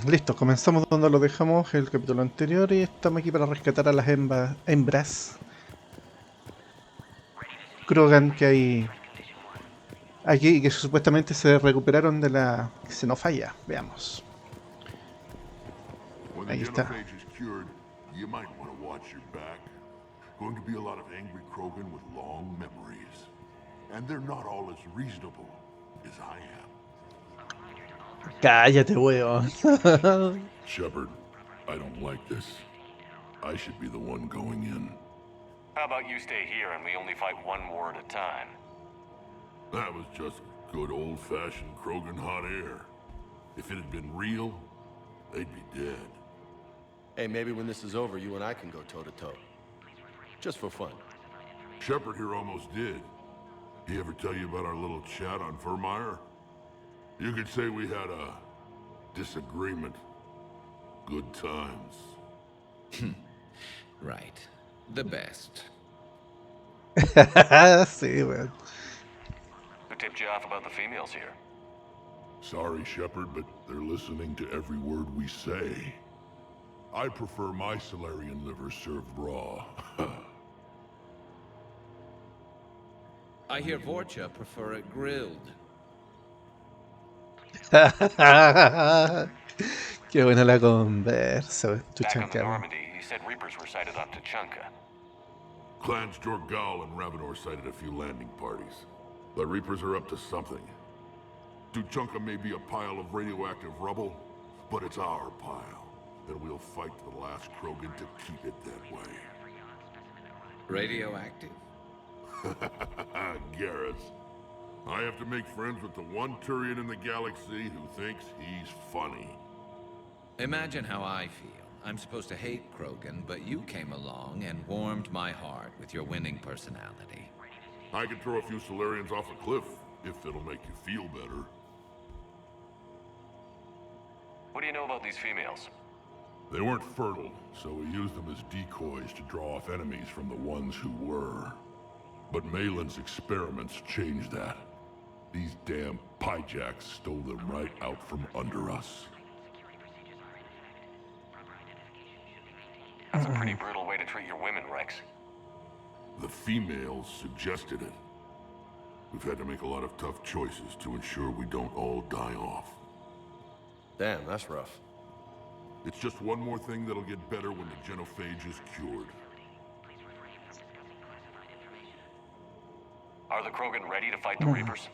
Listo, comenzamos donde lo dejamos el capítulo anterior y estamos aquí para rescatar a las hembras Krogan que hay aquí y que supuestamente se recuperaron de la xenofalla. Veamos. When the Ahí está. genophage is cured, you might want to watch your back. Going to be a lot of angry Krogan with long memories. And they're not all as reasonable as I am. Cállate, weón. Shepard, I don't like this. I should be the one going in. How about you stay here and we only fight one war at a time? That was just good old-fashioned Krogan hot air. If it had been real, they'd be dead. Hey, maybe when this is over, you and I can go toe-to-toe. Just for fun. Shepard here almost did. He ever tell you about our little chat on Vermeer? You could say we had a disagreement. Good times. Right. The best. Sí, weón. Who tipped you off about the females here? Sorry, Shepard, but they're listening to every word we say. I prefer my Solarian liver served raw. I hear Vorcha prefer it grilled. Qué buena la conversa, weón. Back on the Chuchanca. Normandy, he said Reapers were sighted off Tuchanka. Clans Jorgal and Ravenor sighted a few landing parties. The Reapers are up to something. Tuchanka may be a pile of radioactive rubble, but it's our pile. And we'll fight to the last Krogan to keep it that way. Radioactive? Garrus. I have to make friends with the one Turian in the galaxy who thinks he's funny. Imagine how I feel. I'm supposed to hate Krogan, but you came along and warmed my heart with your winning personality. I could throw a few Solarians off a cliff, if it'll make you feel better. What do you know about these females? They weren't fertile, so we used them as decoys to draw off enemies from the ones who were. But Malin's experiments changed that. These damn pyjacks stole them right out from under us. That's a pretty brutal way to treat your women, Rex. The females suggested it. We've had to make a lot of tough choices to ensure we don't all die off. Damn, that's rough. It's just one more thing that'll get better when the genophage is cured. Are the Krogan ready to fight the Reapers?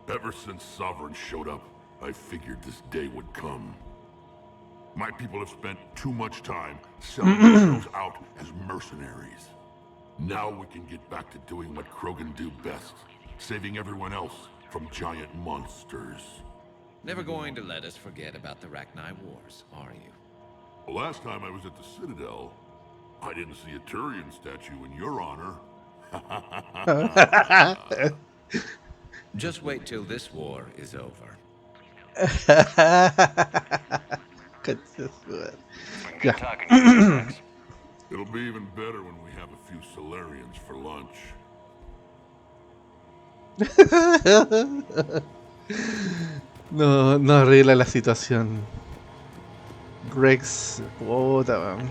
Ever since Sovereign showed up, I figured this day would come. My people have spent too much time selling themselves out as mercenaries. Now we can get back to doing what Krogan do best, saving everyone else from giant monsters. Never going to let us forget about the Rachni Wars, are you? Last time I was at the Citadel, I didn't see a Turian statue in your honor. Just wait till this war is over. Qué chido. We can Yeah. get talking to you, Rex. It'll be even better when we have a few Solarians for lunch. No, no arregla la situación. Rex, puta, weón.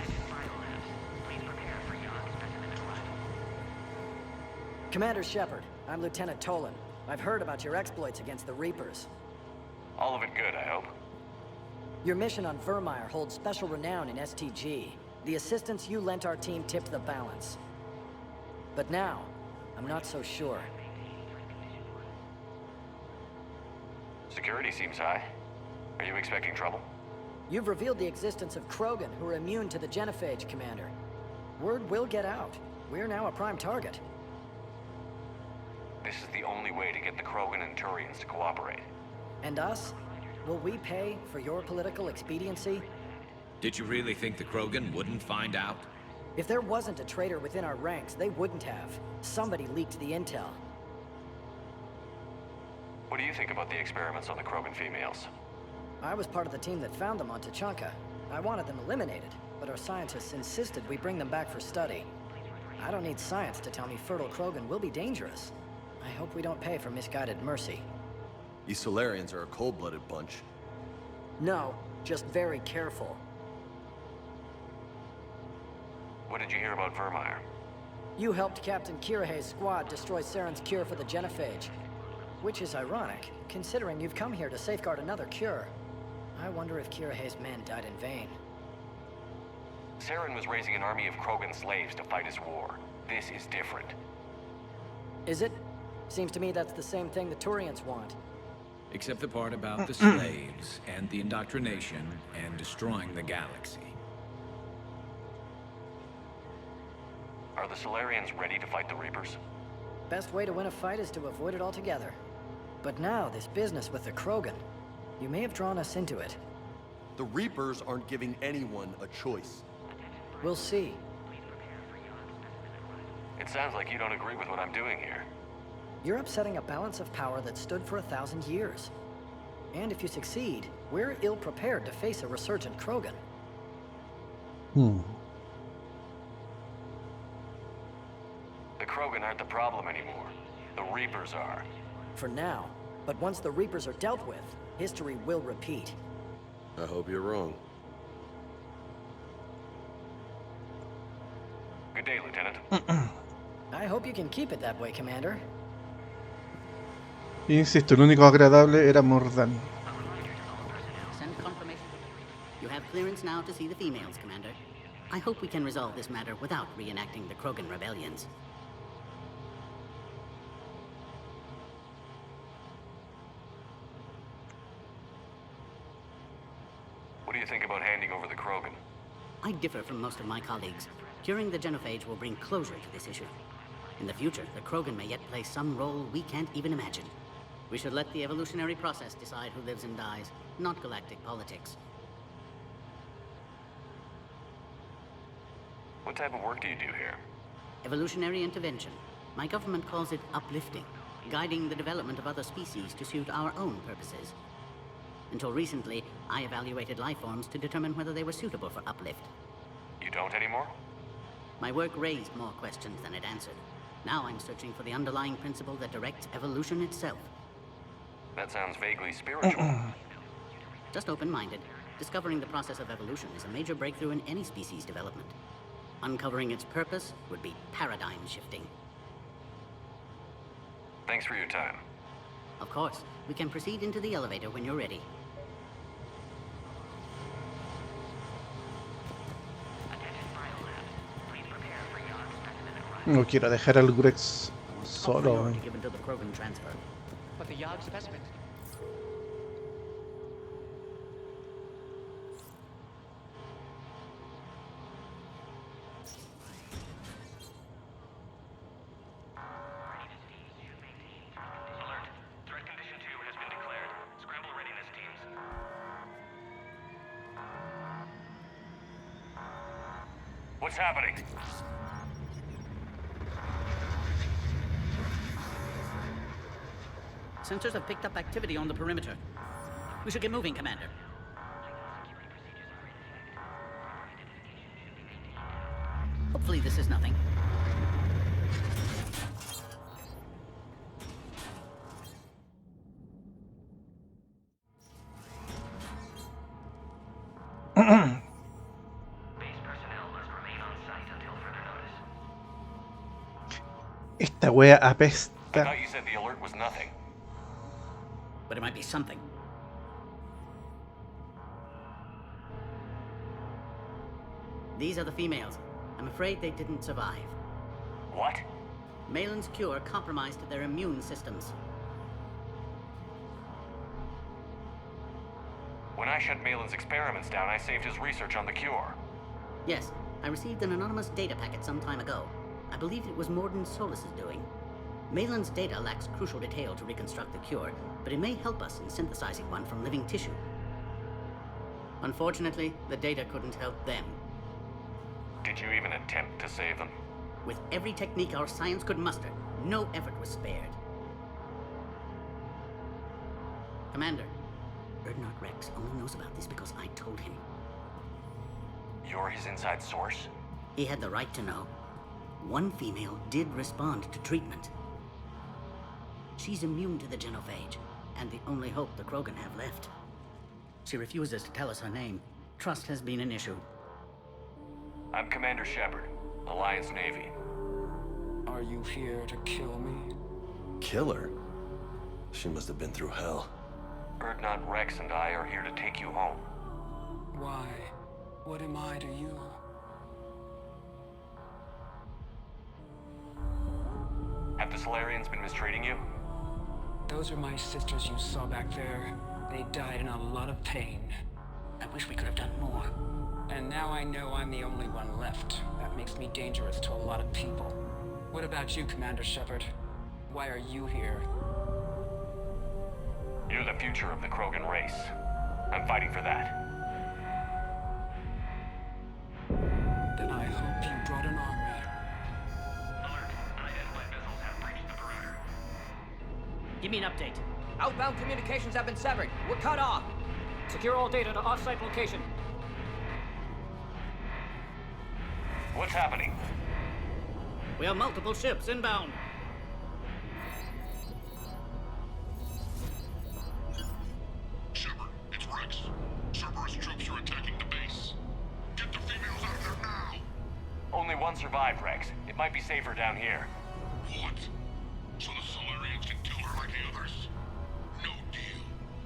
Commander Shepard, I'm Lieutenant Tolan. I've heard about your exploits against the Reapers. All of it good, I hope. Your mission on Vermeer holds special renown in STG. The assistance you lent our team tipped the balance. But now, I'm not so sure. Security seems high. Are you expecting trouble? You've revealed the existence of Krogan who are immune to the genophage, Commander. Word will get out. We're now a prime target. This is the only way to get the Krogan and Turians to cooperate. And us? Will we pay for your political expediency? Did you really think the Krogan wouldn't find out? If there wasn't a traitor within our ranks, they wouldn't have. Somebody leaked the intel. What do you think about the experiments on the Krogan females? I was part of the team that found them on Tuchanka. I wanted them eliminated, but our scientists insisted we bring them back for study. I don't need science to tell me fertile Krogan will be dangerous. I hope we don't pay for misguided mercy. These Solarians are a cold-blooded bunch. No, just very careful. What did you hear about Vermeer? You helped Captain Kirihei's squad destroy Saren's cure for the genophage. Which is ironic, considering you've come here to safeguard another cure. I wonder if Kirihei's men died in vain. Saren was raising an army of Krogan slaves to fight his war. This is different. Is it? Seems to me that's the same thing the Turians want. Except the part about the slaves and the indoctrination and destroying the galaxy. Are the Solarians ready to fight the Reapers? Best way to win a fight is to avoid it altogether. But now, this business with the Krogan. You may have drawn us into it. The Reapers aren't giving anyone a choice. We'll see. It sounds like you don't agree with what I'm doing here. You're upsetting a balance of power that stood for 1,000 years. And if you succeed, we're ill-prepared to face a resurgent Krogan. The Krogan aren't the problem anymore. The Reapers are. For now. But once the Reapers are dealt with, history will repeat. I hope you're wrong. Good day, Lieutenant. I hope you can keep it that way, Commander. Insisto, el único agradable era Mordan. Send confirmation. You have clearance now to see the females, Commander. I hope we can resolve this matter without reenacting the Krogan rebellions. What do you think about handing over the Krogan? I differ from most of my colleagues. Curing the genophage will bring closure to this issue. In the future, the Krogan may yet play some role we can't even imagine. We should let the evolutionary process decide who lives and dies, not galactic politics. What type of work do you do here? Evolutionary intervention. My government calls it uplifting, guiding the development of other species to suit our own purposes. Until recently, I evaluated life forms to determine whether they were suitable for uplift. You don't anymore? My work raised more questions than it answered. Now I'm searching for the underlying principle that directs evolution itself. That sounds vaguely spiritual. Just open-minded. Discovering the process of evolution is a major breakthrough in any species development. Uncovering its purpose would be paradigm shifting. Thanks for your time. Of course, we can proceed into the elevator when you're ready. No quiero dejar al Grex Top solo. priority given to the Krogan transfer. But the Yogg specimens. Alert. Threat condition 2 has been declared. Scramble readiness teams. What's happening? Sensors have picked up activity on the perimeter. We should get moving, Commander. Hopefully this is nothing. Base personnel must remain on site until further notice. Esta wea I apesta. thought you said the alert was nothing. But it might be something. These are the females. I'm afraid they didn't survive. What? Malin's cure compromised their immune systems. When I shut Malin's experiments down, I saved his research on the cure. Yes, I received an anonymous data packet some time ago. I believe it was Morden Solus's doing. Malin's data lacks crucial detail to reconstruct the cure, but it may help us in synthesizing one from living tissue. Unfortunately, the data couldn't help them. Did you even attempt to save them? With every technique our science could muster, no effort was spared. Commander, Erdnot Rex only knows about this because I told him. You're his inside source? He had the right to know. One female did respond to treatment. She's immune to the genophage, and the only hope the Krogan have left. She refuses to tell us her name. Trust has been an issue. I'm Commander Shepard, Alliance Navy. Are you here to kill me? Kill her? She must have been through hell. Erdnot Rex and I are here to take you home. Why? What am I to you? Have the Solarians been mistreating you? Those are my sisters you saw back there. They died in a lot of pain. I wish we could have done more. And now I know I'm the only one left. That makes me dangerous to a lot of people. What about you, Commander Shepard? Why are you here? You're the future of the Krogan race. I'm fighting for that. Then I hope you brought an army. Alert. Unidentified vessels have breached the perimeter. Give me an update. Outbound communications have been severed. We're cut off. Secure all data to off-site location. What's happening? We have multiple ships inbound. Shepard, it's Rex. Cerberus troops are attacking the base. Get the females out of there now! Only one survived, Rex. It might be safer down here. What? So the Solarians can kill her like the others? No deal.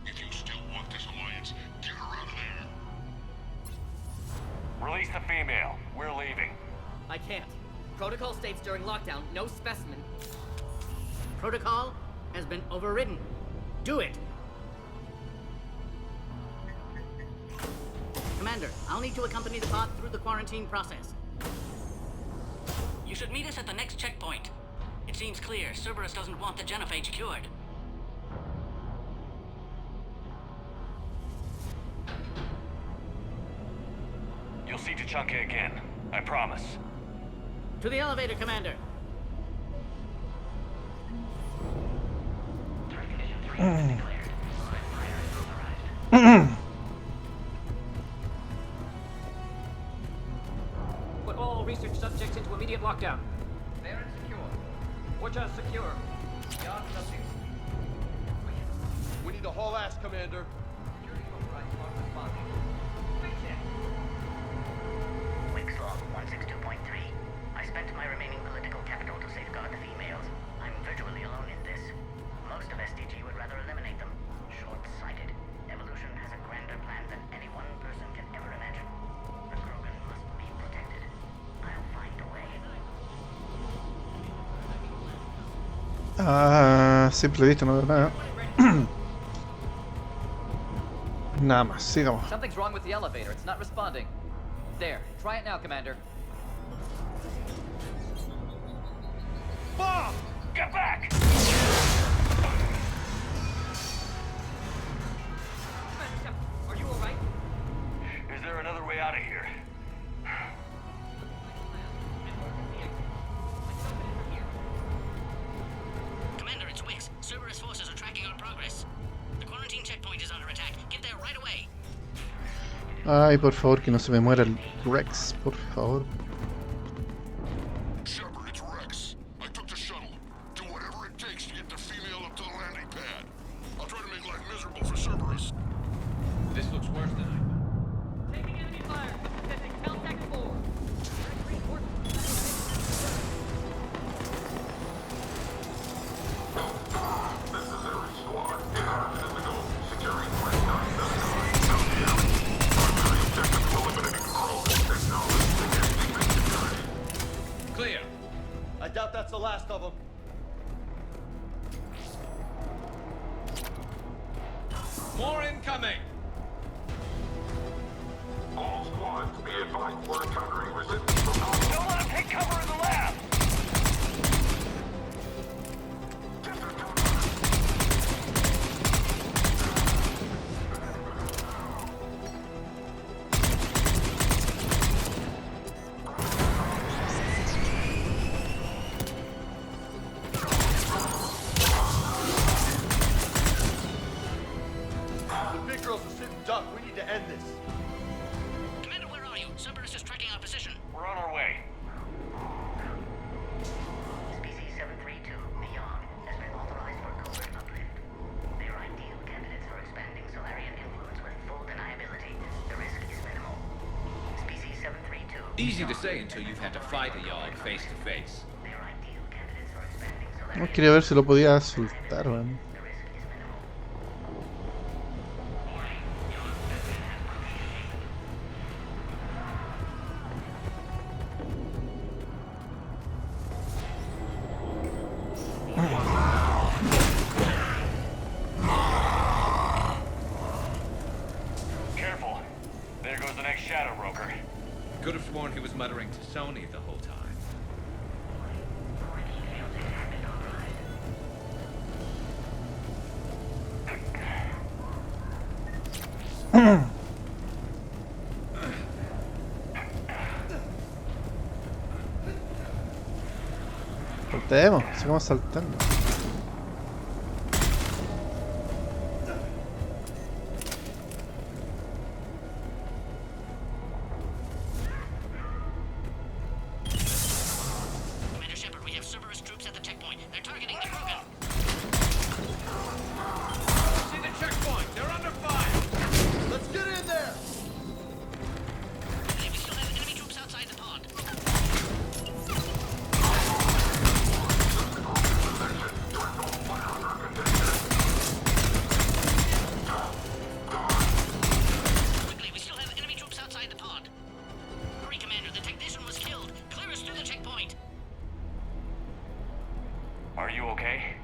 If you still want this alliance, get her out of there. Release the female. We're leaving. I can't. Protocol states during lockdown, no specimen. Protocol has been overridden. Do it! Commander, I'll need to accompany the pod through the quarantine process. You should meet us at the next checkpoint. It seems clear Cerberus doesn't want the genophage cured. You'll see Tuchanka again. I promise. To the elevator, Commander. Threat condition 3 has been declared. Fire is authorized. Put all research subjects into immediate lockdown. They're insecure. Orcha secure. Yard subjects. We need a whole ass, Commander. Security overrides not responding. Switch it. Wix log 162.3. I spent my remaining political capital to safeguard the females. I'm virtually alone in this. Most of SDG would rather eliminate them. Short-sighted. Evolution has a grander plan than any one person can ever imagine. The Krogan must be protected. I'll find a way. Simple vista, no veo nada. Nada más, sigamos. Something's wrong with the elevator. It's not responding. There. Try it now, Commander. Bomb! Get back! Commander Shepard, are you alright? Is there another way out of here? Commander, it's Wix. Cerberus forces are tracking our progress. The quarantine checkpoint is under attack. Get there right away. Ay, por favor, que no se me muera el Rex, por favor. Shepard, it's Rex. I took the shuttle. Do whatever it takes to get the female up to the landing pad. I'll try to make life miserable for Cerberus. This looks worse than I thought. Taking enemy fire. Sending Caltech 4. Necessary squad. 8 minutes ago. Securing Flight 979. Clear. I doubt that's the last of them. More incoming. All squads, be advised we're encountering resistance from Don't let him take cover in the lab! The big girl's Easy to say until you've had to fight a Yogg face to face. No quería ver si lo podía soltar, weón. Careful. There goes the next shadow broker. Could have sworn he was muttering to Sony the whole time. Saltemos, sigamos saltando. Commander Shepard, we have Cerberus troops at the checkpoint. They're targeting the Krogan. See the checkpoint! They're under fire! Let's get in there! Hey, we still have enemy troops outside the pod. Quickly, we still have enemy troops outside the pod. Hurry, Commander, the technician was killed. Clear us through the checkpoint. Are you okay?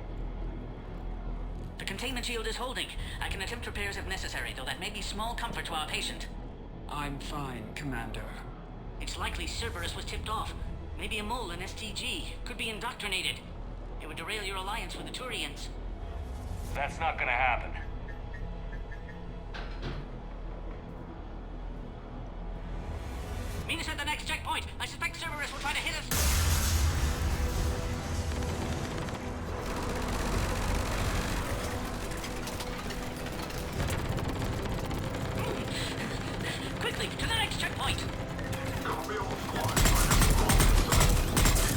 The containment shield is holding. I can attempt repairs if necessary, though that may be small comfort to our patient. I'm fine, Commander. It's likely Cerberus was tipped off. Maybe a mole in STG. Could be indoctrinated. It would derail your alliance with the Turians. That's not gonna happen. Meet us at the next checkpoint. I suspect Cerberus will try to hit us. Quickly, to the next checkpoint.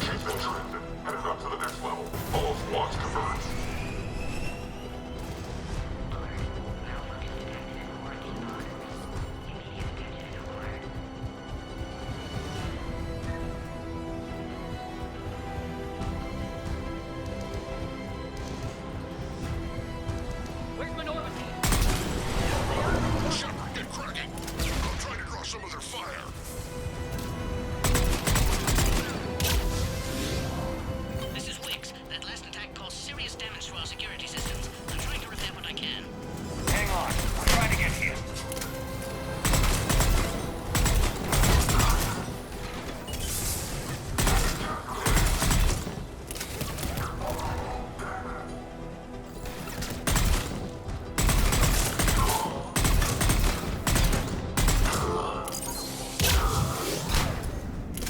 Keep it trending. Headed up to the next level. All squads converge. Where's Minority? Shepard, get cracking. I'm trying to draw some of their fire. This is Wix. That last attack caused serious damage to our security systems. I'm trying to repair what I can. Hang on. I'm trying to get here.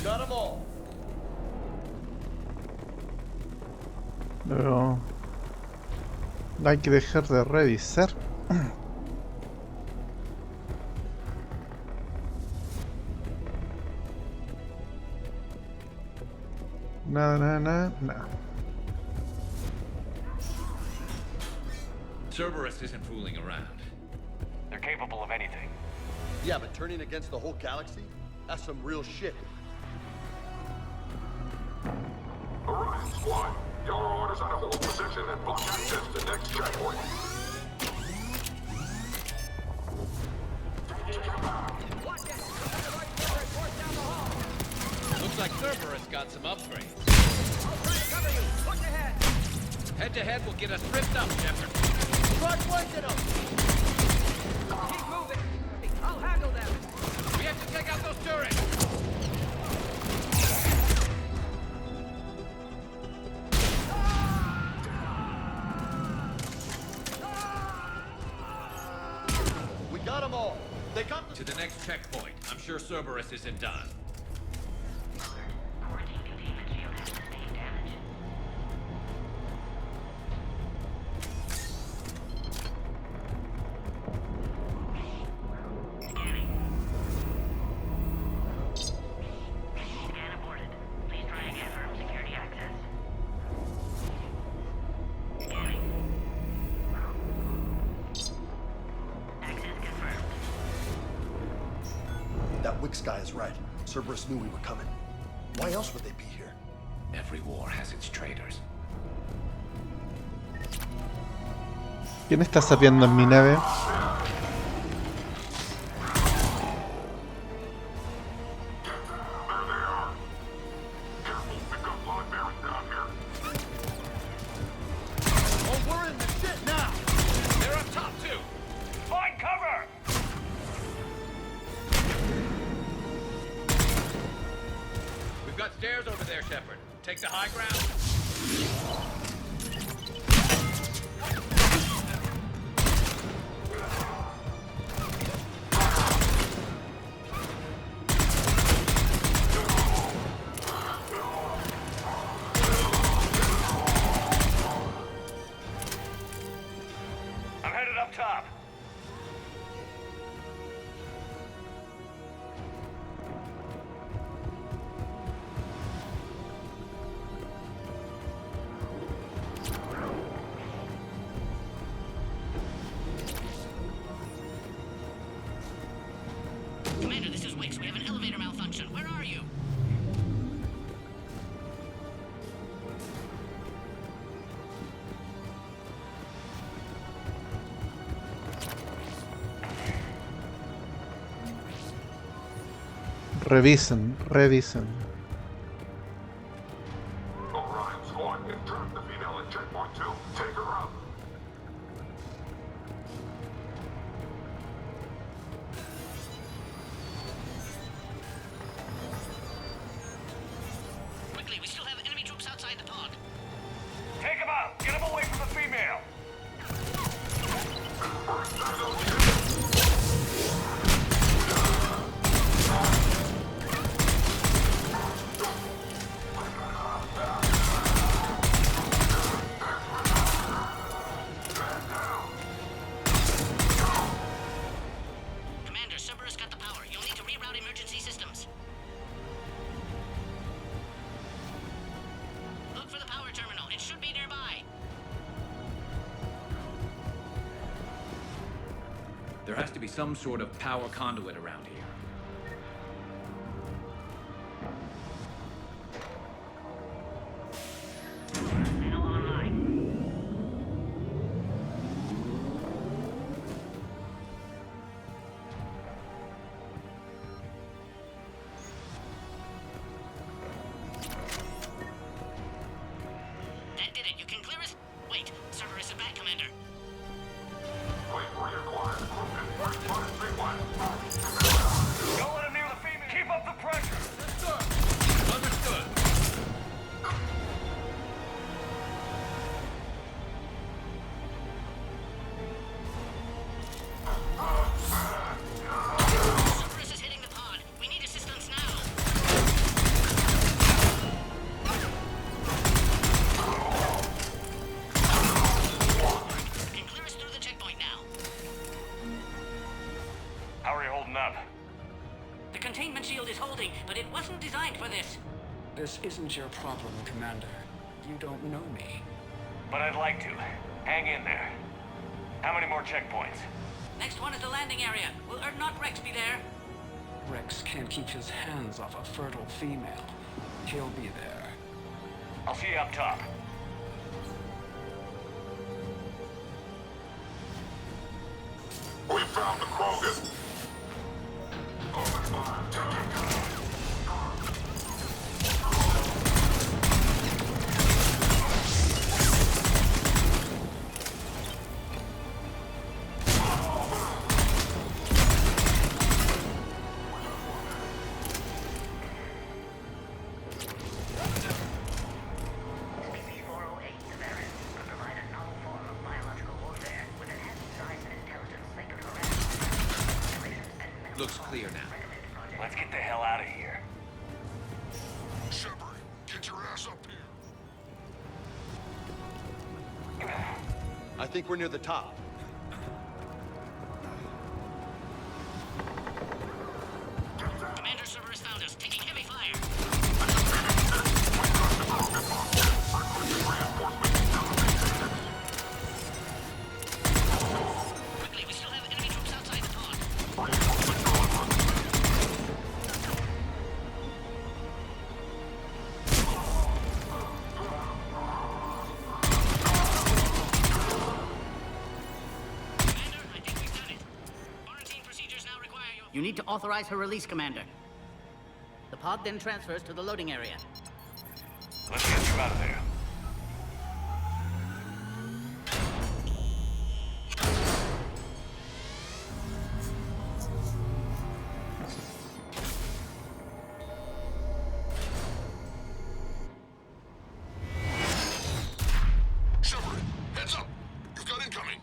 Got them all. Pero no hay que dejar de revisar. Nada. Cerberus isn't fooling around. They're capable of anything. Yeah, but turning against the whole galaxy? That's some real shit. Alright, squad. Y'all are orders on a hold position and block access to next checkpoint. Looks like Cerberus got some upgrades. I'll try to cover you. Push ahead. Head to head will get us ripped up, Shepard. Try flanking them! Keep moving. I'll handle them. We have to take out those turrets. We got them all. They got To the next checkpoint. I'm sure Cerberus isn't done. That Wix guy is right. Cerberus knew we were coming. Why else would they be here? Every war has its traitors. ¿Quién está sapeando en mi nave? Stairs over there, Shepard. Take the high ground. I'm headed up top. Commander, this is Wix. We have an elevator malfunction. Where are you? Revisen, revisen. Orion's going and trap the female at checkpoint 2. Take her out. Quickly, we still have enemy troops outside the pod. Take him out! Get him away from the female! Commander, Cerberus got the power. You'll need to reroute emergency systems. Look for the power terminal. It should be nearby. There has to be some sort of power conduit around here. That did it. You can clear us. Wait, Cerberus is back, Commander. Wait for your quiet. Don't let him near the female! Keep up the pressure! Understood. Cerberus is hitting the pod. We need assistance now. You can clear us through the checkpoint now. How are you holding up? The containment shield is holding, but it wasn't designed for this. This isn't your problem, Commander. You don't know me. But I'd like to. Hang in there. How many more checkpoints? Next one is the landing area. Will Erdnot Rex be there? Rex can't keep his hands off a fertile female. He'll be there. I'll see you up top. We found the Krogan. Looks clear now. Let's get the hell out of here. Shepard, get your ass up here. I think we're near the top. Commander Cerberus found us, taking heavy fire. Quickly, we still have enemy troops outside the pod. You need to authorize her release, Commander. The pod then transfers to the loading area. Let's get you out of there. Shepard, heads up! You've got incoming.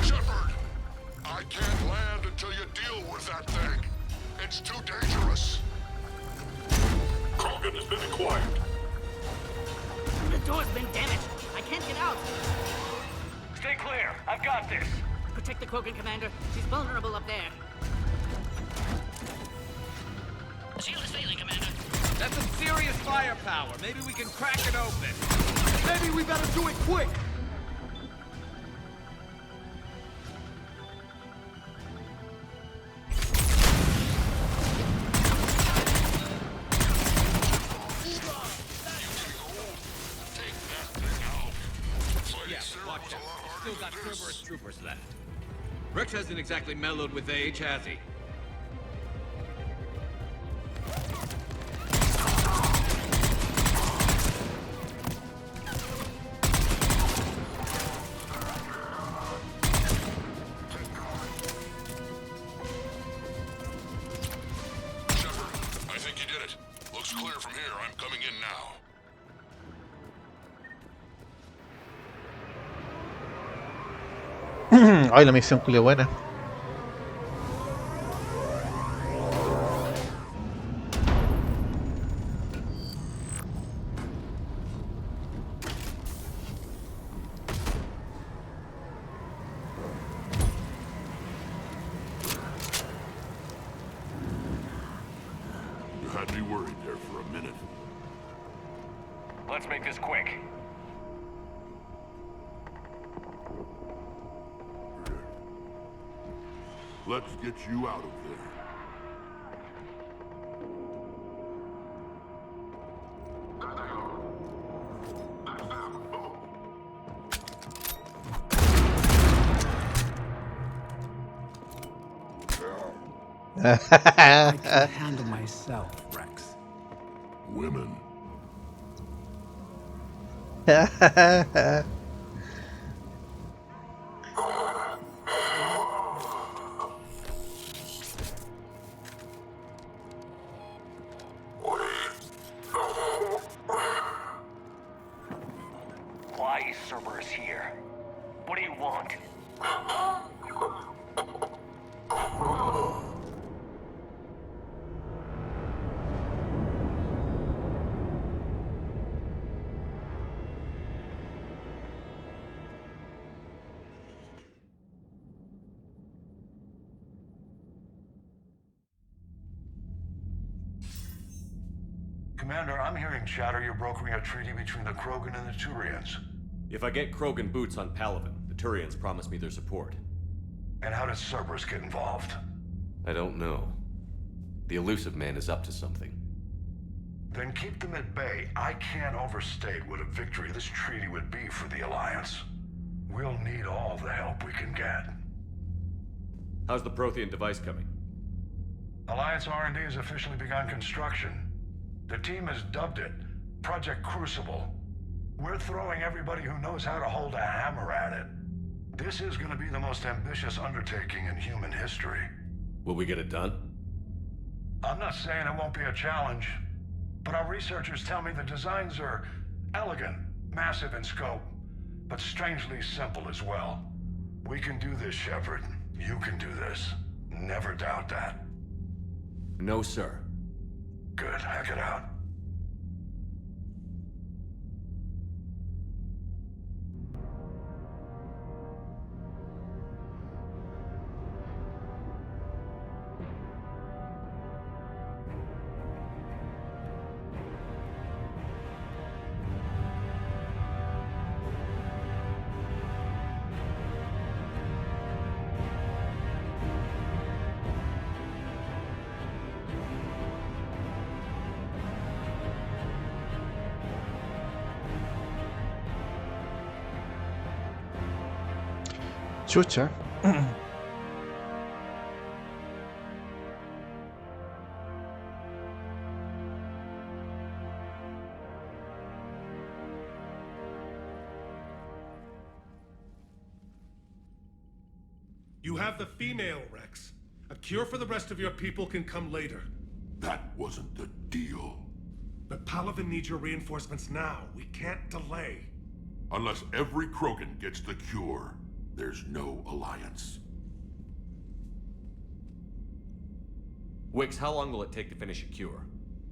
Shepard, I can't land until you deal with that thing. It's too dangerous. Krogan has been acquired. The door's been damaged. I can't get out. Stay clear. I've got this. Protect the Krogan, Commander. She's vulnerable up there. Shield is failing, Commander. That's some serious firepower. Maybe we can crack it open. Maybe we better do it quick. Yeah, watch out. Still got Cerberus troopers left. Rex hasn't exactly mellowed with age, has he? Shepard, I think you did it. Looks clear from here. I'm coming in now. Ay, la misión culia buena. You had me worried there for a minute. Let's make this quick. Let's get you out of there. I can handle myself, Rex. Women. Why is Cerberus here? What do you want? Commander, I'm hearing chatter you're brokering a treaty between the Krogan and the Turians. If I get Krogan boots on Palaven, the Turians promise me their support. And how does Cerberus get involved? I don't know. The elusive man is up to something. Then keep them at bay. I can't overstate what a victory this treaty would be for the Alliance. We'll need all the help we can get. How's the Prothean device coming? Alliance R&D has officially begun construction. The team has dubbed it Project Crucible. We're throwing everybody who knows how to hold a hammer at it. This is going to be the most ambitious undertaking in human history. Will we get it done? I'm not saying it won't be a challenge, but our researchers tell me the designs are elegant, massive in scope, but strangely simple as well. We can do this, Shepard. You can do this. Never doubt that. No, sir. Good. Hack it out. Chucha. You have the female, Rex. A cure for the rest of your people can come later. That wasn't the deal. But Palaven needs your reinforcements now. We can't delay. Unless every Krogan gets the cure, there's no alliance. Wix, how long will it take to finish a cure?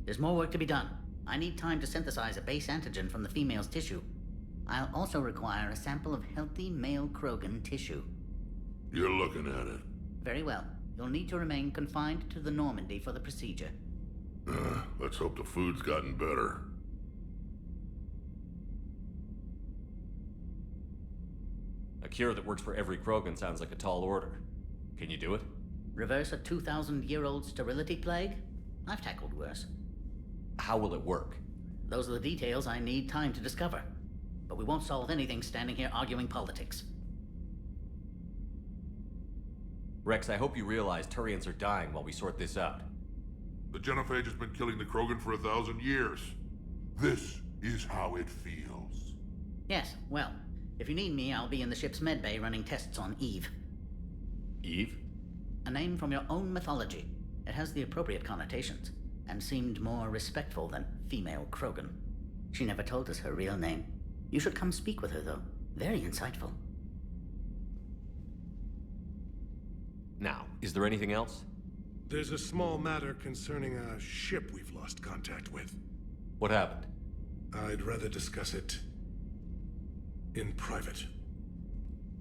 There's more work to be done. I need time to synthesize a base antigen from the female's tissue. I'll also require a sample of healthy male Krogan tissue. You're looking at it. Very well. You'll need to remain confined to the Normandy for the procedure. Let's hope the food's gotten better. A cure that works for every Krogan sounds like a tall order. Can you do it? Reverse a 2,000-year-old sterility plague? I've tackled worse. How will it work? Those are the details I need time to discover. But we won't solve anything standing here arguing politics. Rex, I hope you realize Turians are dying while we sort this out. The genophage has been killing the Krogan for 1,000 years. This is how it feels. Yes, well, if you need me, I'll be in the ship's medbay running tests on Eve. Eve? A name from your own mythology. It has the appropriate connotations, and seemed more respectful than female Krogan. She never told us her real name. You should come speak with her, though. Very insightful. Now, is there anything else? There's a small matter concerning a ship we've lost contact with. What happened? I'd rather discuss it in private.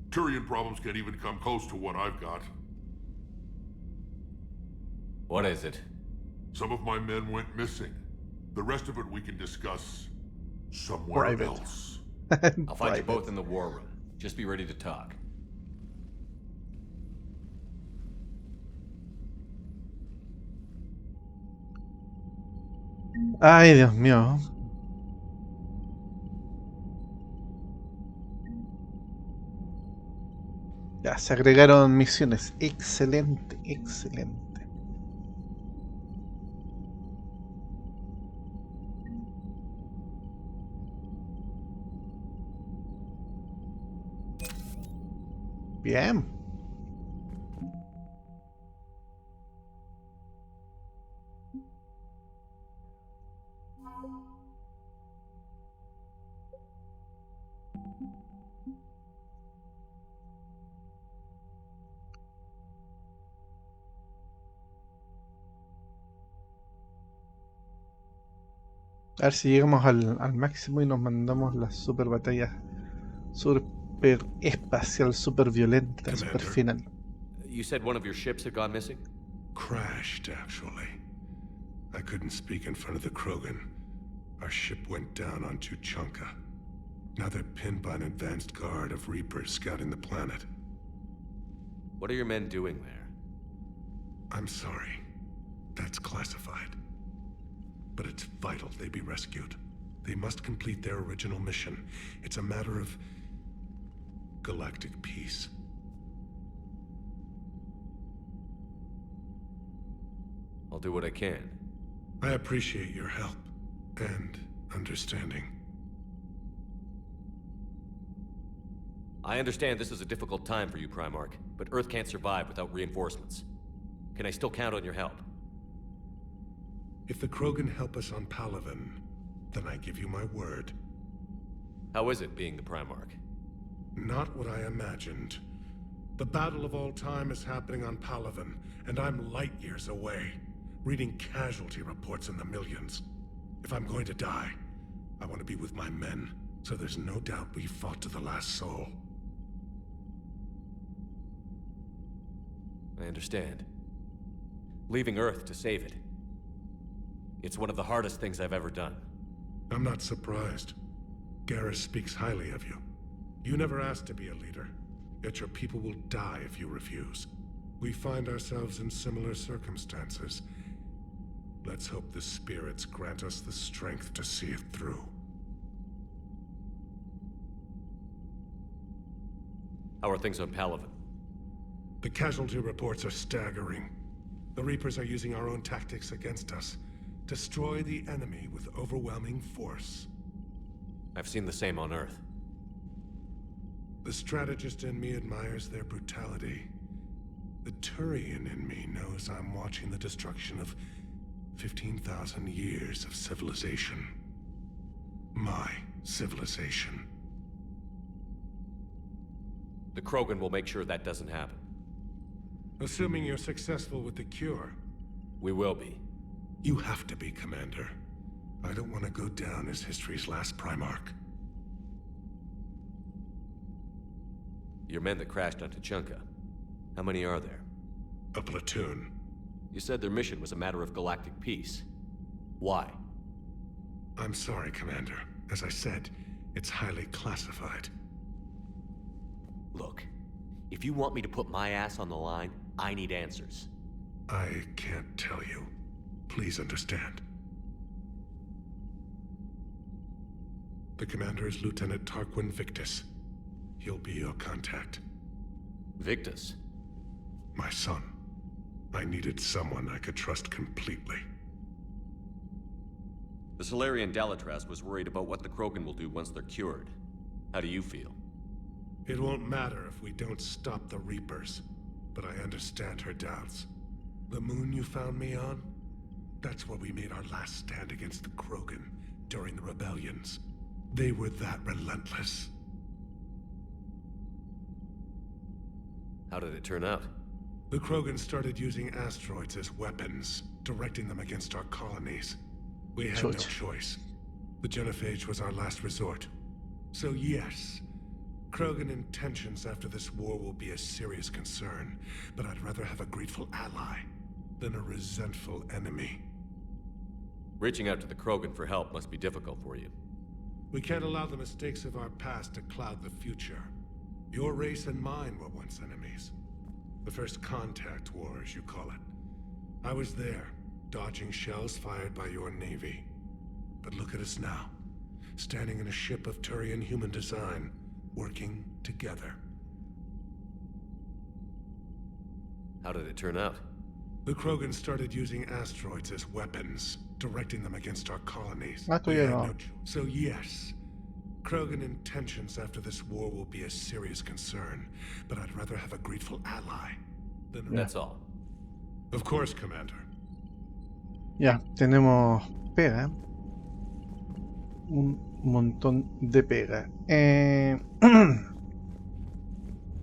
Turian problems can't even come close to what I've got. What is it? Some of my men went missing. The rest of it we can discuss somewhere else. I'll find you both in the war room. Just be ready to talk. Ay, Dios mío. Ya, se agregaron misiones. Excelente, excelente. Bien. A ver si llegamos al máximo y nos mandamos la super batalla super espacial, super violenta, super final. You said one of your ships had gone missing? Crashed, actually. I couldn't speak in front of the Krogan. Our ship went down on Tuchanka. Now they're pinned by an advanced guard of Reapers scouting the planet. What are your men doing there? I'm sorry. That's classified. But it's vital they be rescued. They must complete their original mission. It's a matter of galactic peace. I'll do what I can. I appreciate your help and understanding. I understand this is a difficult time for you, Primarch, but Earth can't survive without reinforcements. Can I still count on your help? If the Krogan help us on Palaven, then I give you my word. How is it being the Primarch? Not what I imagined. The battle of all time is happening on Palaven, and I'm light years away, reading casualty reports in the millions. If I'm going to die, I want to be with my men, so there's no doubt we fought to the last soul. I understand. Leaving Earth to save it. It's one of the hardest things I've ever done. I'm not surprised. Garrus speaks highly of you. You never asked to be a leader, yet your people will die if you refuse. We find ourselves in similar circumstances. Let's hope the spirits grant us the strength to see it through. How are things on Palaven? The casualty reports are staggering. The Reapers are using our own tactics against us. Destroy the enemy with overwhelming force. I've seen the same on Earth. The strategist in me admires their brutality. The Turian in me knows I'm watching the destruction of 15,000 years of civilization. My civilization. The Krogan will make sure that doesn't happen. Assuming you're successful with the cure. We will be. You have to be, Commander. I don't want to go down as history's last Primarch. Your men that crashed on Tuchanka. How many are there? A platoon. You said their mission was a matter of galactic peace. Why? I'm sorry, Commander. As I said, it's highly classified. Look, if you want me to put my ass on the line, I need answers. I can't tell you. Please understand. The commander is Lieutenant Tarquin Victus. He'll be your contact. Victus? My son. I needed someone I could trust completely. The Solarian Dalatraz was worried about what the Krogan will do once they're cured. How do you feel? It won't matter if we don't stop the Reapers, but I understand her doubts. The moon you found me on? That's where we made our last stand against the Krogan during the rebellions. They were that relentless. How did it turn out? The Krogan started using asteroids as weapons, directing them against our colonies. We had no choice. The genophage was our last resort. So yes, Krogan intentions after this war will be a serious concern, but I'd rather have a grateful ally than a resentful enemy. Reaching out to the Krogan for help must be difficult for you. We can't allow the mistakes of our past to cloud the future. Your race and mine were once enemies. The first contact war, as you call it. I was there, dodging shells fired by your navy. But look at us now, standing in a ship of Turian human design, working together. How did it turn out? The Krogan started using asteroids as weapons, directing them against our colonies. So yes, Krogan intentions after this war will be a serious concern, but I'd rather have a grateful ally than... That's all. Of course, Commander. Ya, tenemos pega. Un montón de pega.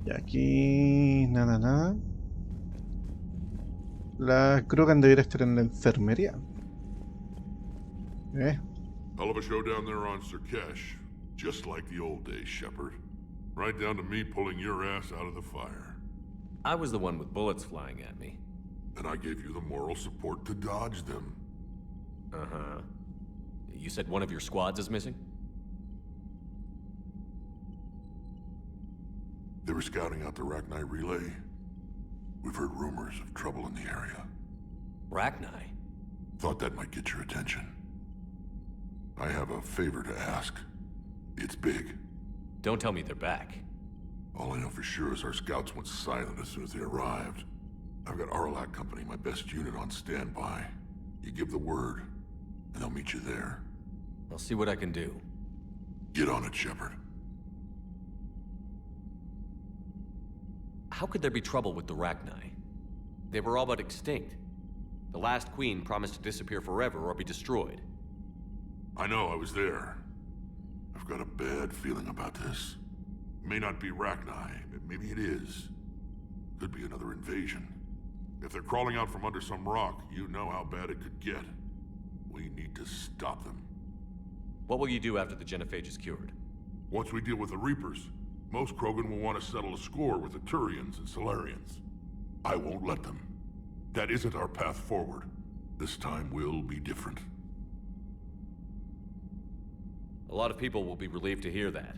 Y aquí... Nada. La Krogan debería estar en la enfermería. Hell of a show down there on Sirkesh. Just like the old days, Shepard. Right down to me pulling your ass out of the fire. I was the one with bullets flying at me. And I gave you the moral support to dodge them. Uh-huh. You said one of your squads is missing? They were scouting out the Rachni relay. We've heard rumors of trouble in the area. Rachni? Thought that might get your attention. I have a favor to ask. It's big. Don't tell me they're back. All I know for sure is our scouts went silent as soon as they arrived. I've got Arlac Company, my best unit, on standby. You give the word, and I'll meet you there. I'll see what I can do. Get on it, Shepard. How could there be trouble with the Rachni? They were all but extinct. The last queen promised to disappear forever or be destroyed. I know, I was there. I've got a bad feeling about this. It may not be Rachni, maybe it is. Could be another invasion. If they're crawling out from under some rock, you know how bad it could get. We need to stop them. What will you do after the genophage is cured? Once we deal with the Reapers, most Krogan will want to settle a score with the Turians and Solarians. I won't let them. That isn't our path forward. This time will be different. A lot of people will be relieved to hear that.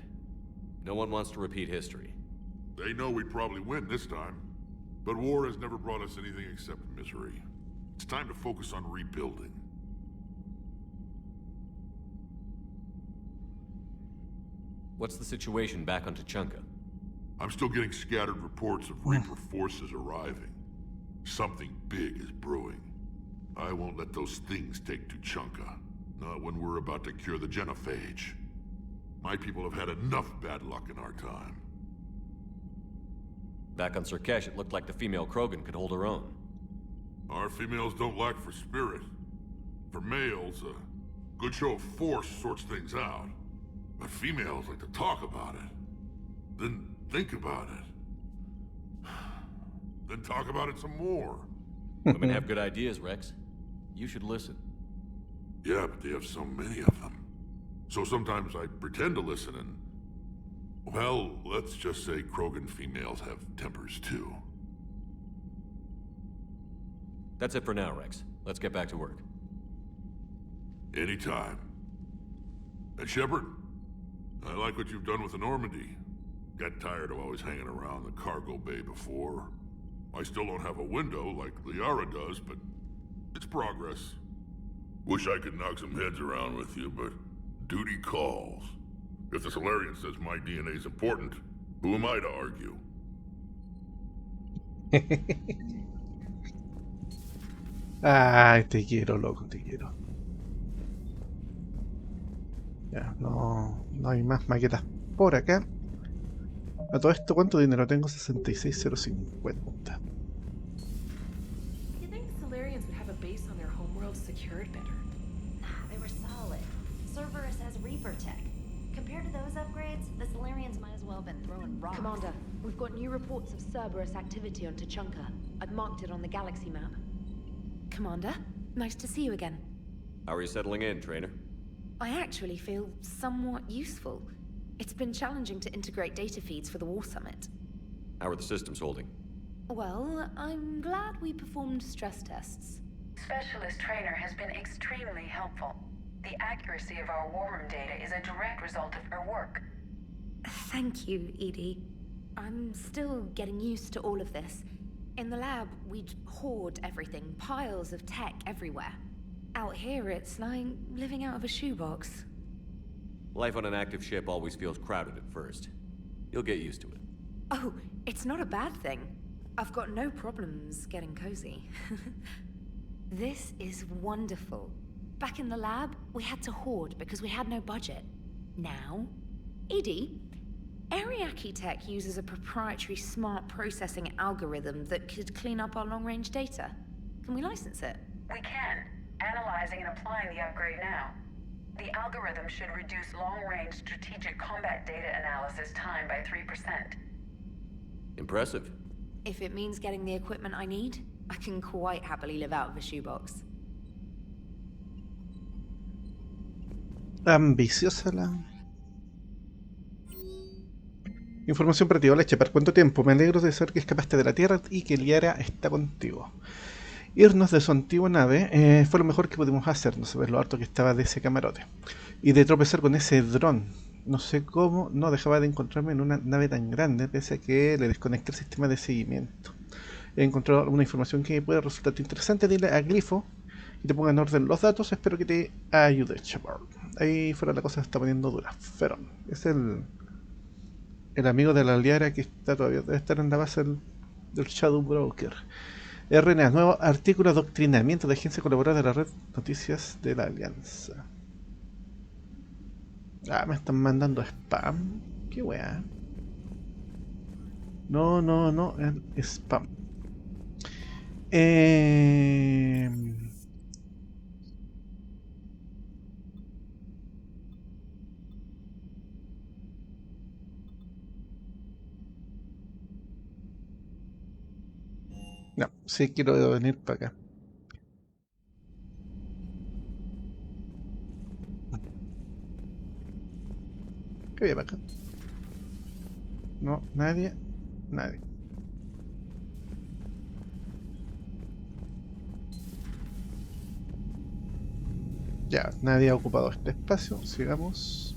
No one wants to repeat history. They know we'd probably win this time. But war has never brought us anything except misery. It's time to focus on rebuilding. What's the situation back on Tuchanka? I'm still getting scattered reports of Reaper forces arriving. Something big is brewing. I won't let those things take Tuchanka. Not when we're about to cure the genophage. My people have had enough bad luck in our time. Back on Surkesh, it looked like the female Krogan could hold her own. Our females don't lack for spirit. For males, a good show of force sorts things out. But females like to talk about it. Then think about it. Then talk about it some more. Women have good ideas, Rex. You should listen. Yeah, but they have so many of them. So sometimes I pretend to listen and... Well, let's just say Krogan females have tempers too. That's it for now, Rex. Let's get back to work. Anytime. And Shepard, I like what you've done with the Normandy. Got tired of always hanging around the cargo bay before. I still don't have a window like Liara does, but it's progress. Wish I could knock some heads around with you, but duty calls. If the Solarian says my DNA's important, who am I to argue? Ay, te quiero, loco, te quiero. Ya, no hay más maquetas por acá. A todo esto, ¿cuánto dinero tengo? 66,050. You think Solarians would have a base on their homeworld secured better? They were solid. Cerberus has Reaper tech. Compared to those upgrades, the Solarians might as well have been throwing rocks. Commander, we've got new reports of Cerberus activity on Tuchanka. I've marked it on the galaxy map. Commander, nice to see you again. How are you settling in, Trainer? I actually feel somewhat useful. It's been challenging to integrate data feeds for the War Summit. How are the systems holding? Well, I'm glad we performed stress tests. Specialist Trainer has been extremely helpful. The accuracy of our war room data is a direct result of her work. Thank you, Edie. I'm still getting used to all of this. In the lab, we'd hoard everything, piles of tech everywhere. Out here, it's like living out of a shoebox. Life on an active ship always feels crowded at first. You'll get used to it. Oh, it's not a bad thing. I've got no problems getting cozy. This is wonderful. Back in the lab, we had to hoard because we had no budget. Now, Edie, Ariake Tech uses a proprietary smart processing algorithm that could clean up our long-range data. Can we license it? We can. Analyzing and applying the upgrade now. The algorithm should reduce long-range strategic combat data analysis time by 3%. Impressive. If it means getting the equipment I need, I can quite happily live out of a shoebox. Ambiciosa la... Información para ti. Hola Shepard, ¿cuánto tiempo? Me alegro de saber que escapaste de la Tierra y que Liara está contigo. Irnos de su antigua nave fue lo mejor que pudimos hacer, no sabes lo harto que estaba de ese camarote. Y de tropezar con ese dron. No sé cómo no dejaba de encontrarme en una nave tan grande, pese a que le desconecté el sistema de seguimiento. He encontrado alguna información que puede resultarte interesante. Dile a Glifo y te ponga en orden los datos. Espero que te ayude, Shepard. Ahí fuera la cosa se está poniendo dura. Feron es el amigo de la Liara que está todavía, debe estar en la base del Shadow Broker. RNA, nuevo artículo de adoctrinamiento de agencia colaboradora de la red Noticias de la Alianza. Ah, me están mandando spam. Qué weá. No, spam. No, sí quiero venir para acá. ¿Qué había para acá? No, nadie. Ya, nadie ha ocupado este espacio. Sigamos.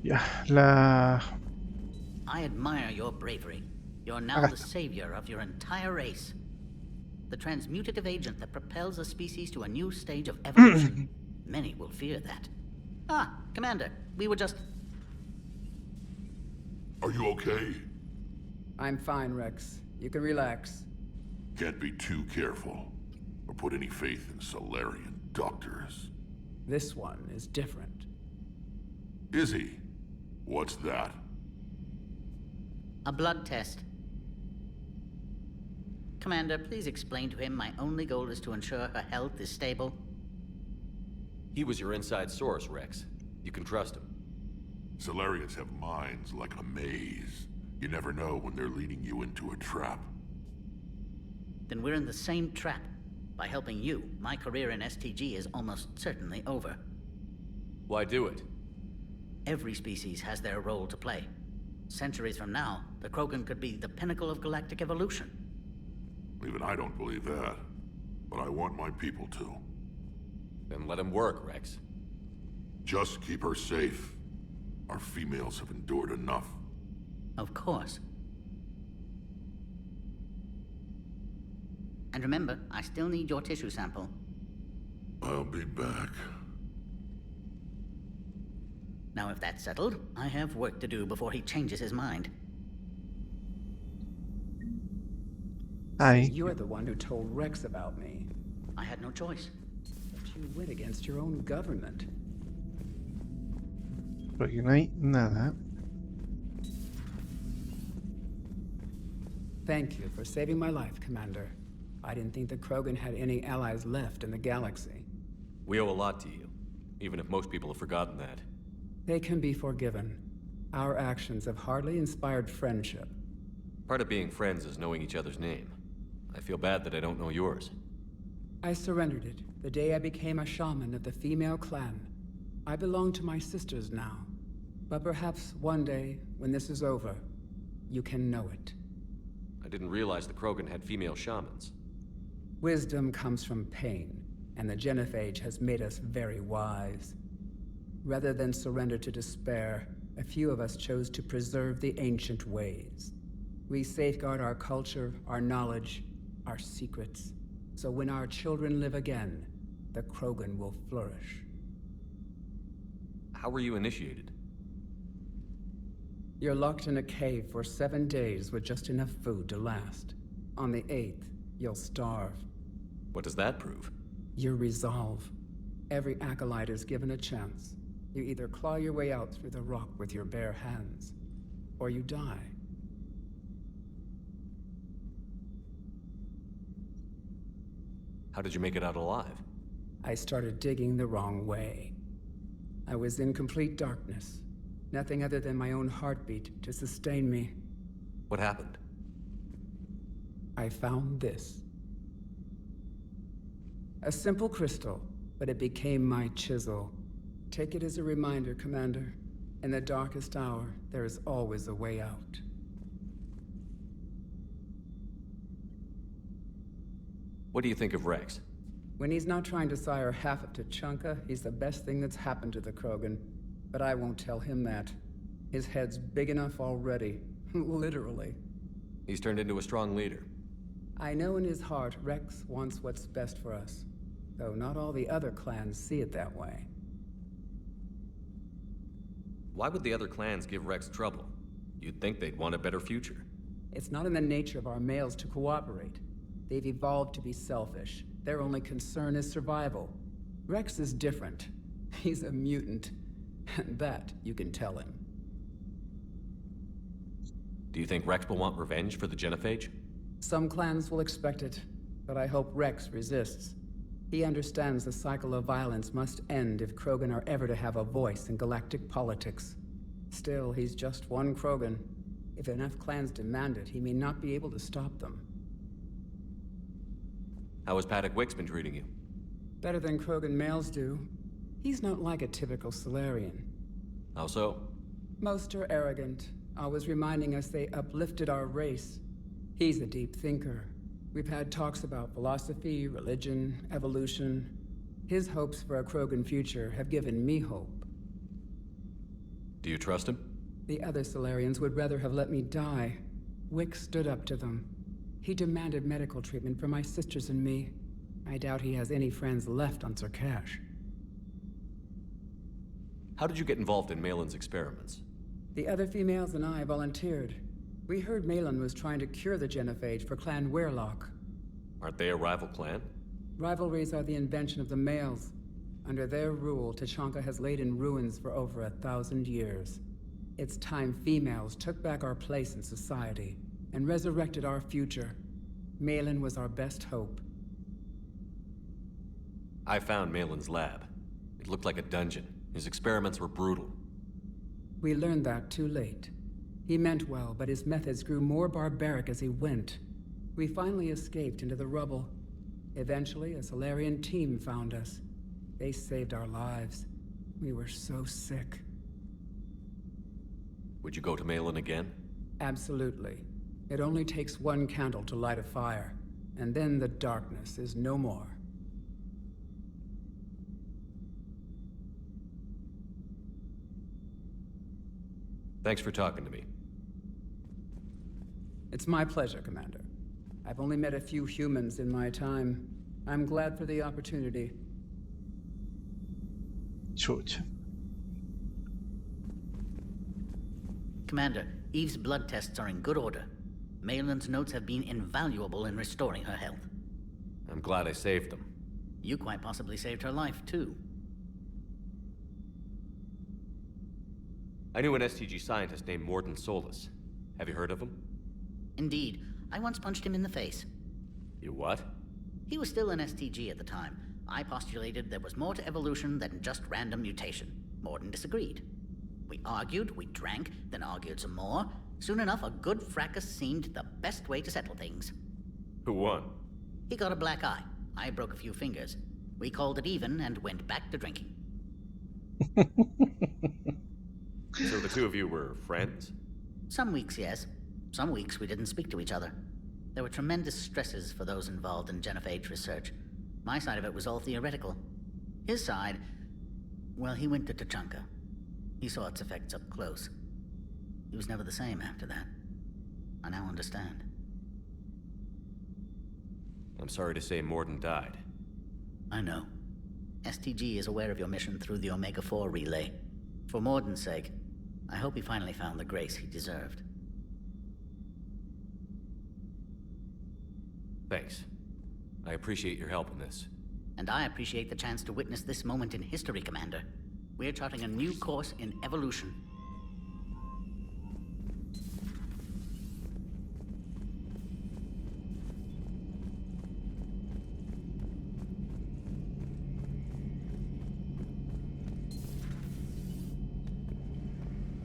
Ya, la... I admire your bravery. You're now Acá the está. savior of your entire race. The transmutative agent that propels a species to a new stage of evolution. Many will fear that. Ah, Commander, we were just... Are you okay? I'm fine, Rex. You can relax. Can't be too careful, or put any faith in Solarian doctors. This one is different. Is he? What's that? A blood test. Commander, please explain to him my only goal is to ensure her health is stable. He was your inside source, Rex. You can trust him. Solarians have minds like a maze. You never know when they're leading you into a trap. Then we're in the same trap. By helping you, my career in STG is almost certainly over. Why do it? Every species has their role to play. Centuries from now, the Krogan could be the pinnacle of galactic evolution. Even I don't believe that. But I want my people to. Then let him work, Rex. Just keep her safe. Our females have endured enough. Of course. And remember, I still need your tissue sample. I'll be back. Now if that's settled, I have work to do before he changes his mind. Ay, You're the one who told Rex about me. I had no choice. But you went against your own government. por aquí no hay nada. Thank you for saving my life, Commander. I didn't think the Krogan had any allies left in the galaxy. We owe a lot to you, even if most people have forgotten that. They can be forgiven. Our actions have hardly inspired friendship. Part of being friends is knowing each other's name. I feel bad that I don't know yours. I surrendered it the day I became a shaman of the female clan. I belong to my sisters now. But perhaps one day, when this is over, you can know it. I didn't realize the Krogan had female shamans. Wisdom comes from pain, and the Genophage has made us very wise. Rather than surrender to despair, a few of us chose to preserve the ancient ways. We safeguard our culture, our knowledge, our secrets. So when our children live again, the Krogan will flourish. How were you initiated? You're locked in a cave for 7 days with just enough food to last. On the 8th, you'll starve. What does that prove? Your resolve. Every acolyte is given a chance. You either claw your way out through the rock with your bare hands, or you die. How did you make it out alive? I started digging the wrong way. I was in complete darkness. Nothing other than my own heartbeat to sustain me. What happened? I found this. A simple crystal, but it became my chisel. Take it as a reminder, Commander. In the darkest hour, there is always a way out. What do you think of Rex? When he's not trying to sire half of Tuchanka, he's the best thing that's happened to the Krogan. But I won't tell him that. His head's big enough already. Literally. He's turned into a strong leader. I know in his heart Rex wants what's best for us. Though not all the other clans see it that way. Why would the other clans give Rex trouble? You'd think they'd want a better future. It's not in the nature of our males to cooperate. They've evolved to be selfish. Their only concern is survival. Rex is different. He's a mutant. And that you can tell him. Do you think Rex will want revenge for the Genophage? Some clans will expect it, but I hope Rex resists. He understands the cycle of violence must end if Krogan are ever to have a voice in galactic politics. Still, he's just one Krogan. If enough clans demand it, he may not be able to stop them. How has Paddock Wicks been treating you? Better than Krogan males do. He's not like a typical Solarian. How so? Most are arrogant, always reminding us they uplifted our race. He's a deep thinker. We've had talks about philosophy, religion, evolution. His hopes for a Krogan future have given me hope. Do you trust him? The other Solarians would rather have let me die. Wick stood up to them. He demanded medical treatment for my sisters and me. I doubt he has any friends left on Surkash. How did you get involved in Malin's experiments? The other females and I volunteered. We heard Malin was trying to cure the genophage for Clan Weirlock. Aren't they a rival clan? Rivalries are the invention of the males. Under their rule, Tachanka has laid in ruins for over 1,000 years. It's time females took back our place in society and resurrected our future. Malin was our best hope. I found Malin's lab. It looked like a dungeon. His experiments were brutal. We learned that too late. He meant well, but his methods grew more barbaric as he went. We finally escaped into the rubble. Eventually, a Solarian team found us. They saved our lives. We were so sick. Would you go to Malin again? Absolutely. It only takes one candle to light a fire, and then the darkness is no more. Thanks for talking to me. It's my pleasure, Commander. I've only met a few humans in my time. I'm glad for the opportunity. Chucha. Commander, Eve's blood tests are in good order. Malin's notes have been invaluable in restoring her health. I'm glad I saved them. You quite possibly saved her life, too. I knew an STG scientist named Morden Solis. Have you heard of him? Indeed. I once punched him in the face. You what? He was still an STG at the time. I postulated there was more to evolution than just random mutation. Morden disagreed. We argued, we drank, then argued some more. Soon enough, a good fracas seemed the best way to settle things. Who won? He got a black eye. I broke a few fingers. We called it even and went back to drinking. So the two of you were friends? Some weeks, yes. Some weeks we didn't speak to each other. There were tremendous stresses for those involved in genophage research. My side of it was all theoretical. His side, well, he went to Tachanka. He saw its effects up close. He was never the same after that. I now understand. I'm sorry to say Morden died. I know. STG is aware of your mission through the Omega-4 relay. For Morden's sake, I hope he finally found the grace he deserved. Thanks. I appreciate your help in this. And I appreciate the chance to witness this moment in history, Commander. We're charting a new course in evolution.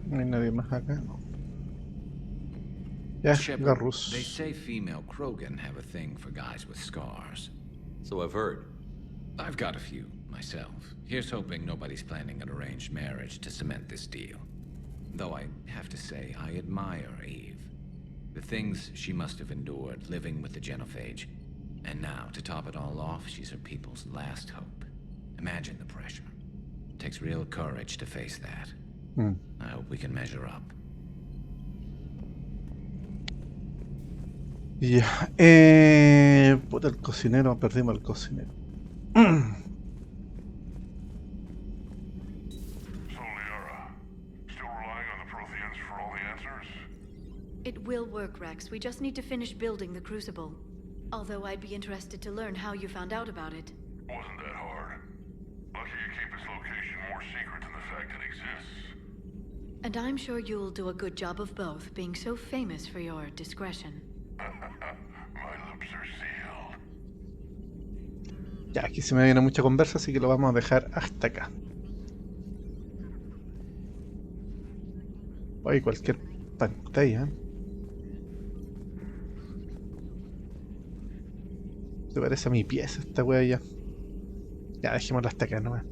No hay nadie más acá. Ya, Shepard, Garrus. they say female Krogan have a thing for guys with scars. So I've heard. I've got a few, myself. Here's hoping nobody's planning an arranged marriage to cement this deal. Though I have to say, I admire Eve. The things she must have endured living with the genophage. And now, to top it all off, she's her people's last hope. Imagine the pressure. It takes real courage to face that. I hope we can measure up. Ya, puta, el cocinero, perdimos el cocinero. So, Liara, still relying on the Protheans for all the answers? It will work, Rex. We just need to finish building the Crucible. Although I'd be interested to learn how you found out about it. Wasn't that hard. Lucky you keep its location more secret than the fact it exists. And I'm sure you'll do a good job of both, being so famous for your discretion. My lips are sealed. Ya, aquí se me viene mucha conversa, así que lo vamos a dejar hasta acá. Oye, cualquier pantalla. Se parece a mi pieza esta wea ya. Ya, dejémosla hasta acá nomás.